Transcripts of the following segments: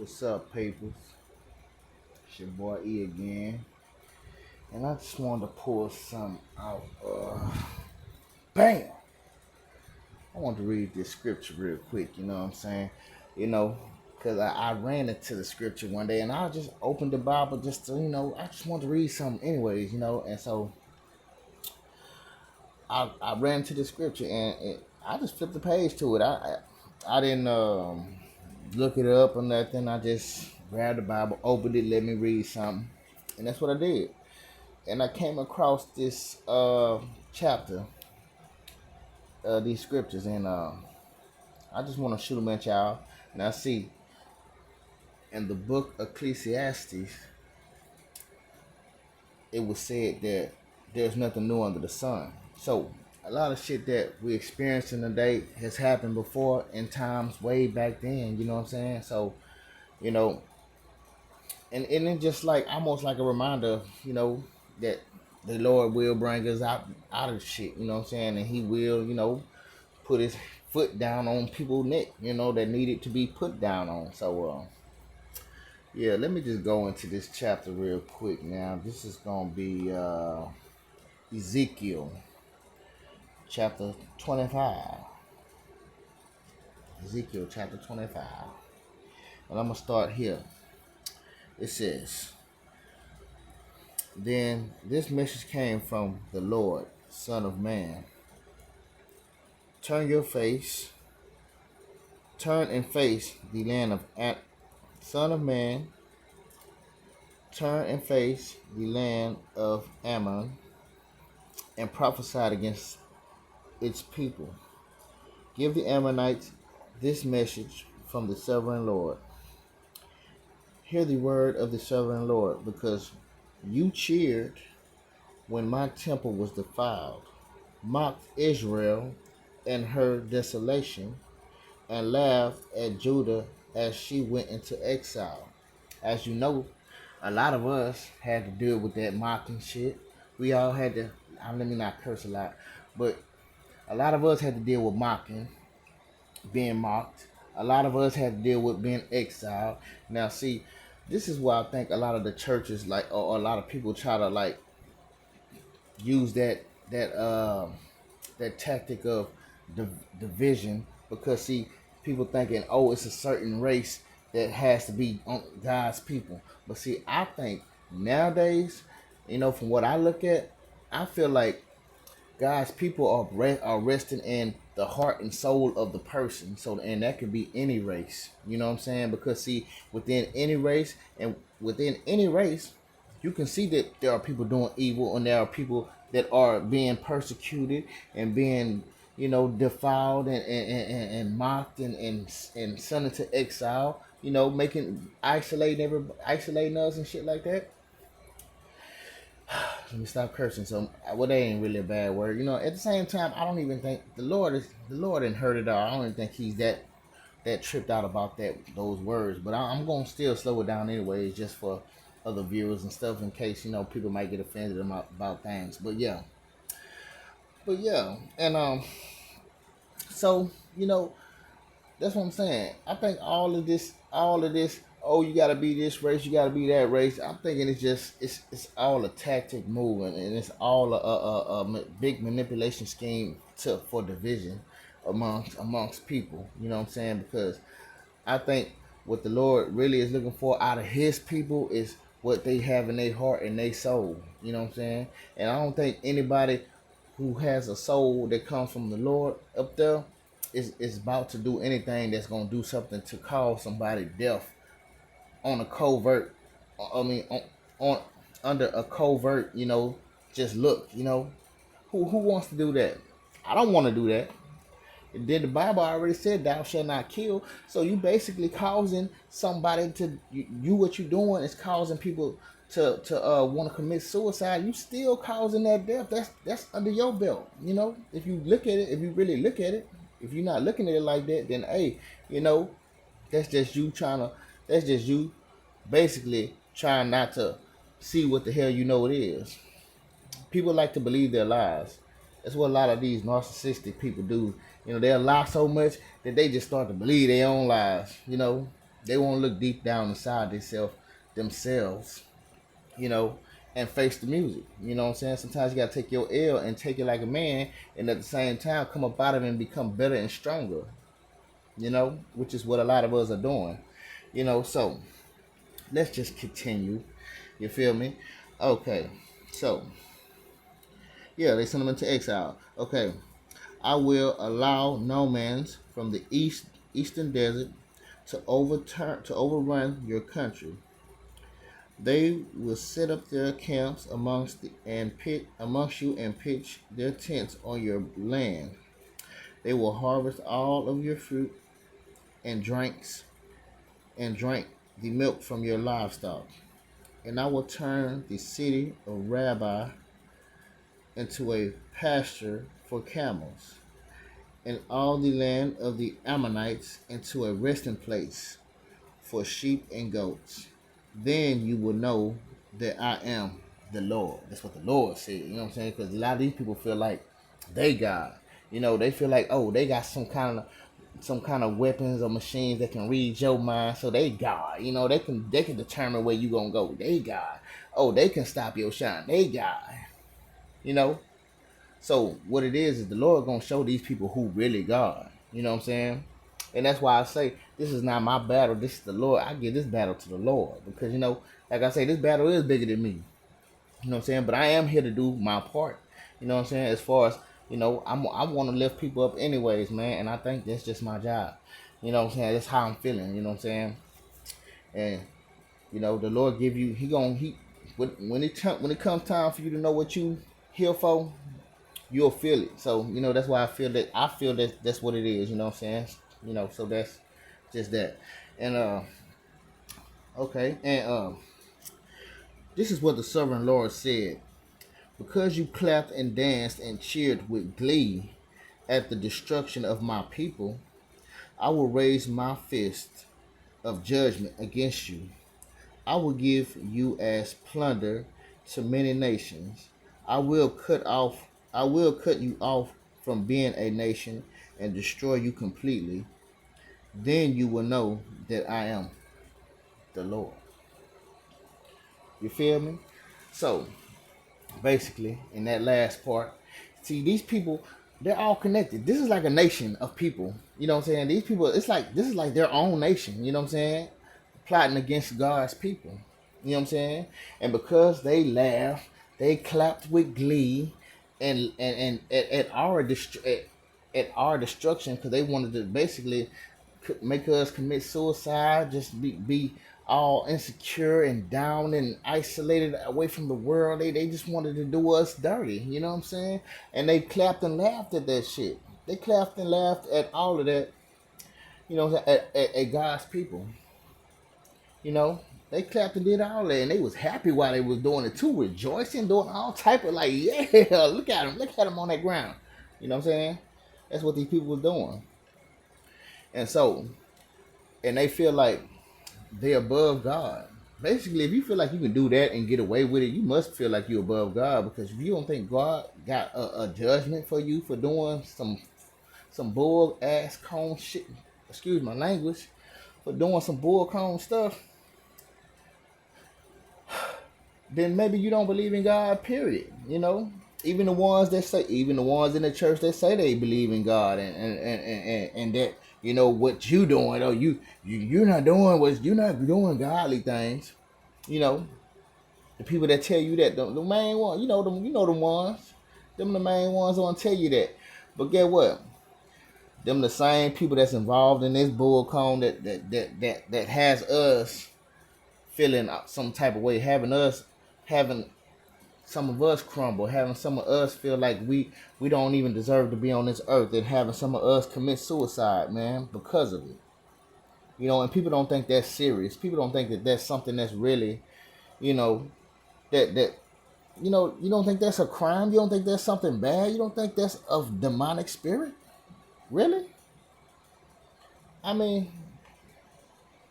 What's up, papers? It's your boy E again. And I just wanted to pull something out. Bam! I want to read this scripture real quick, you know what I'm saying? You know, because I ran into the scripture one day and I just opened the Bible just to, I just wanted to read something anyways, and so I ran into the scripture and I just flipped the page to it. I didn't look it up or nothing. I just grabbed the Bible, opened it, let me read something. And that's what I did. And I came across this chapter, these scriptures, and I just want to shoot them at y'all. And I see in the book Ecclesiastes, it was said that there's nothing new under the sun. So a lot of shit that we experiencing today has happened before in times way back then. You know what I'm saying? So you know, and then just like almost like a reminder, that the Lord will bring us out of shit. You know what I'm saying? And He will, put His foot down on people's neck, that needed to be put down on. So yeah, let me just go into this chapter real quick. Now this is gonna be Ezekiel chapter 25. Ezekiel chapter 25, and I'm gonna start here. It says, "Then this message came from the Lord, Son of Man. Turn your face, turn and face the land of Son of Man, turn and face the land of Ammon, and prophesied against its people. Give the Ammonites this message from the sovereign Lord. Hear the word of the sovereign Lord, because you cheered when my temple was defiled, mocked Israel and her desolation, and laughed at Judah as she went into exile." As you know, a lot of us had to deal with that mocking shit. We all had to, let me not curse a lot, but a lot of us had to deal with mocking, being mocked. A lot of us had to deal with being exiled. Now, see, this is why I think a lot of the churches, like, or a lot of people try to like use that tactic of division, because see, people thinking, oh, it's a certain race that has to be on God's people. But see, I think nowadays, from what I look at, I feel like God's people are resting in the heart and soul of the person. So, and that could be any race. You know what I'm saying? Because see, within any race, you can see that there are people doing evil, and there are people that are being persecuted and being, defiled and mocked and sent into exile. Making isolating us and shit like that. Let me stop cursing. So, well, that ain't really a bad word. At the same time, I don't even think the Lord didn't hurt it all. I don't even think He's that tripped out about those words. But I'm gonna still slow it down anyways, just for other viewers and stuff, in case people might get offended about things. But yeah, and so that's what I'm saying. I think all of this. Oh, you gotta be this race, you gotta be that race. I'm thinking it's all a tactic move, and it's all a big manipulation scheme for division amongst people. You know what I'm saying? Because I think what the Lord really is looking for out of His people is what they have in their heart and their soul. You know what I'm saying? And I don't think anybody who has a soul that comes from the Lord up there is about to do anything that's gonna do something to cause somebody death on a covert. I mean, on under a covert. Just look. Who wants to do that? I don't want to do that. Then the Bible already said, "Thou shalt not kill." So you basically causing somebody to you. What you doing is causing people to want to commit suicide. You still causing that death. That's under your belt. If you look at it, if you really look at it, if you're not looking at it like that, then hey, that's just you trying to. That's just you basically trying not to see what the hell it is. People like to believe their lies. That's what a lot of these narcissistic people do. They'll lie so much that they just start to believe their own lies. They won't look deep down inside themselves, you know, and face the music. You know what I'm saying? Sometimes you gotta take your L and take it like a man, and at the same time come up out of it and become better and stronger. Which is what a lot of us are doing. So let's just continue. You feel me? Okay. So yeah, they sent them into exile. Okay. I will allow nomads from the eastern desert to overrun your country. They will set up their camps amongst you and pitch their tents on your land. They will harvest all of your fruit and drink the milk from your livestock. And I will turn the city of Rabbah into a pasture for camels, and all the land of the Ammonites into a resting place for sheep and goats. Then you will know that I am the Lord. That's what the Lord said. You know what I'm saying? Because a lot of these people feel like they God. They feel like, oh, they got some kind of weapons or machines that can read your mind, so they God. They can determine where you gonna go. They God. Oh, they can stop your shine. They God. You know. So what it is the Lord gonna show these people who really God. You know what I'm saying? And that's why I say this is not my battle. This is the Lord. I give this battle to the Lord because like I say, this battle is bigger than me. You know what I'm saying? But I am here to do my part. You know what I'm saying? As far as I want to lift people up anyways, man. And I think that's just my job. You know what I'm saying? That's how I'm feeling. You know what I'm saying? And the Lord give you. When it comes time for you to know what you here for, you'll feel it. So that's why I feel that that's what it is. You know what I'm saying? So that's just that. And okay, and this is what the sovereign Lord said: because you clapped and danced and cheered with glee at the destruction of my people, I will raise my fist of judgment against you. I will give you as plunder to many nations. I will cut you off from being a nation and destroy you completely. Then you will know that I am the Lord. You feel me? So basically, in that last part, see, these people, they're all connected. This is like a nation of people. You know what I'm saying? These people, this is like their own nation. You know what I'm saying? Plotting against God's people. You know what I'm saying? And because they laughed, they clapped with glee, and at our destruction, because they wanted to basically make us commit suicide, just be all insecure and down and isolated away from the world. They just wanted to do us dirty. You know what I'm saying? And they clapped and laughed at that shit. They clapped and laughed at all of that. At God's people. You know, they clapped and did all that, and they was happy while they was doing it too, rejoicing, doing all type of like, yeah, look at them on that ground. You know what I'm saying? That's what these people was doing, and so, and they feel like they're above God. Basically, if you feel like you can do that and get away with it, you must feel like you're above God, because if you don't think God got a judgment for you for doing some bull ass cone shit, excuse my language, for doing some bull cone stuff, then maybe you don't believe in God, period. Even the ones in the church that say they believe in God, and that what you doing, oh, you're not doing godly things. You know, the people that tell you that, the main one, them ones, them the main ones gonna tell you that. But get what? Them the same people that's involved in this bull cone that has us feeling some type of way, having some of us crumble, having some of us feel like we don't even deserve to be on this earth, and having some of us commit suicide, man, because of it. And people don't think that's serious. People don't think that that's something that's really, you know, that you don't think that's a crime. You don't think that's something bad. You don't think that's of demonic spirit, really? I mean,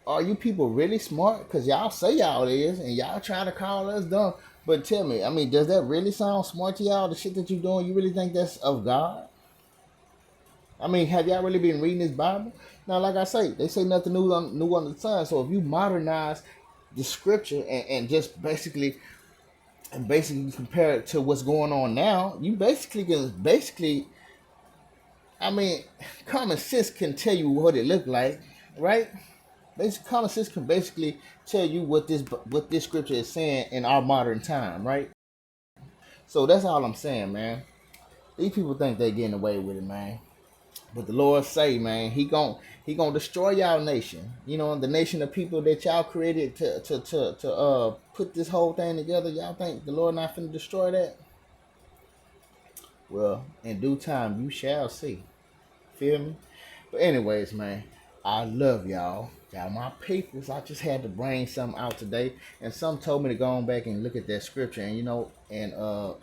are you people really smart? Because y'all say y'all is, and y'all try to call us dumb. But tell me, I mean, does that really sound smart to y'all? The shit that you doing, you really think that's of God? I mean, have y'all really been reading this Bible? Now, like I say, they say nothing new under the sun. So if you modernize the scripture and just basically compare it to what's going on now, you basically can I mean, common sense can tell you what it looked like, right? Common sense can basically tell you what this scripture is saying in our modern time, right? So that's all I'm saying, man. These people think they're getting away with it, man. But the Lord say, man, he gon' destroy y'all nation. You know, the nation of people that y'all created to put this whole thing together. Y'all think the Lord not finna destroy that? Well, in due time you shall see. Feel me? But anyways, man, I love y'all. Y'all my peoples. I just had to bring something out today. And some told me to go on back and look at that scripture. And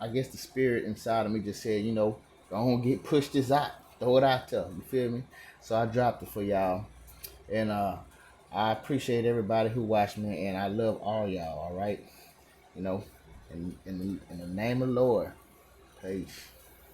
I guess the spirit inside of me just said, go on get push this out. Throw it out there. You feel me? So I dropped it for y'all. And I appreciate everybody who watched me and I love all y'all, all right? You know, in the name of the Lord. Peace.